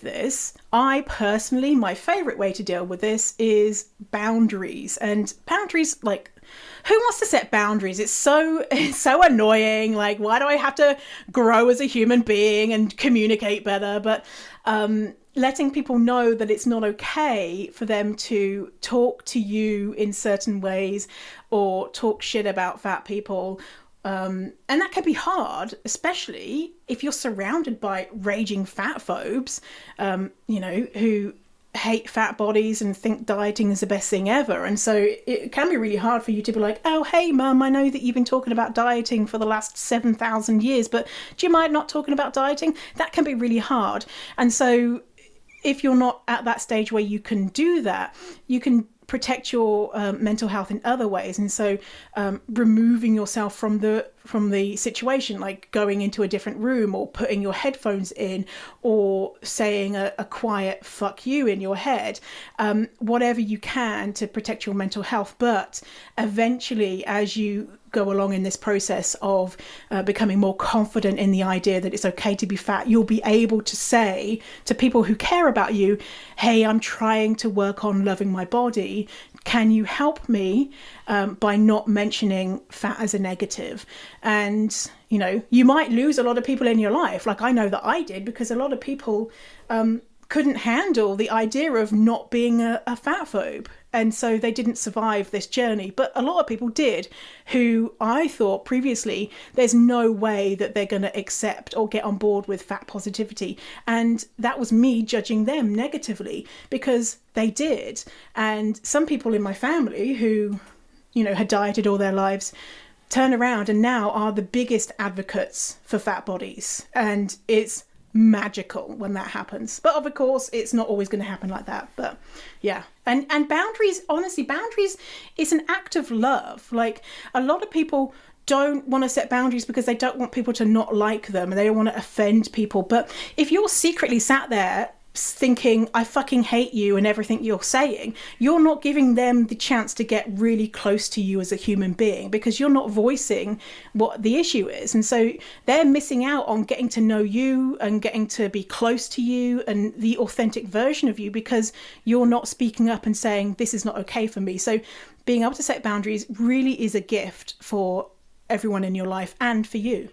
this, I personally, my favorite way to deal with this is boundaries. And boundaries, like, who wants to set boundaries? It's so annoying. Like, why do I have to grow as a human being and communicate better? But letting people know that it's not okay for them to talk to you in certain ways or talk shit about fat people. And that can be hard, especially if you're surrounded by raging fatphobes, who hate fat bodies and think dieting is the best thing ever. And so it can be really hard for you to be like, oh, hey, mum, I know that you've been talking about dieting for the last 7,000 years, but do you mind not talking about dieting? That can be really hard. And so if you're not at that stage where you can do that, you can protect your mental health in other ways. And so removing yourself from the situation, like going into a different room or putting your headphones in or saying a quiet fuck you in your head, whatever you can to protect your mental health. But eventually, as you go along in this process of becoming more confident in the idea that it's okay to be fat, you'll be able to say to people who care about you, hey, I'm trying to work on loving my body. Can you help me by not mentioning fat as a negative? And, you might lose a lot of people in your life. Like, I know that I did, because a lot of people couldn't handle the idea of not being a fatphobe. And so they didn't survive this journey. But a lot of people did, who I thought previously, there's no way that they're going to accept or get on board with fat positivity. And that was me judging them negatively, because they did. And some people in my family who, had dieted all their lives, turn around and now are the biggest advocates for fat bodies. And it's magical when that happens. But of course, it's not always going to happen like that. But yeah. And boundaries, honestly, boundaries is an act of love. Like, a lot of people don't want to set boundaries because they don't want people to not like them and they don't want to offend people. But if you're secretly sat there thinking, I fucking hate you and everything you're saying, you're not giving them the chance to get really close to you as a human being, because you're not voicing what the issue is. And so they're missing out on getting to know you and getting to be close to you and the authentic version of you, because you're not speaking up and saying, this is not okay for me. So being able to set boundaries really is a gift for everyone in your life and for you.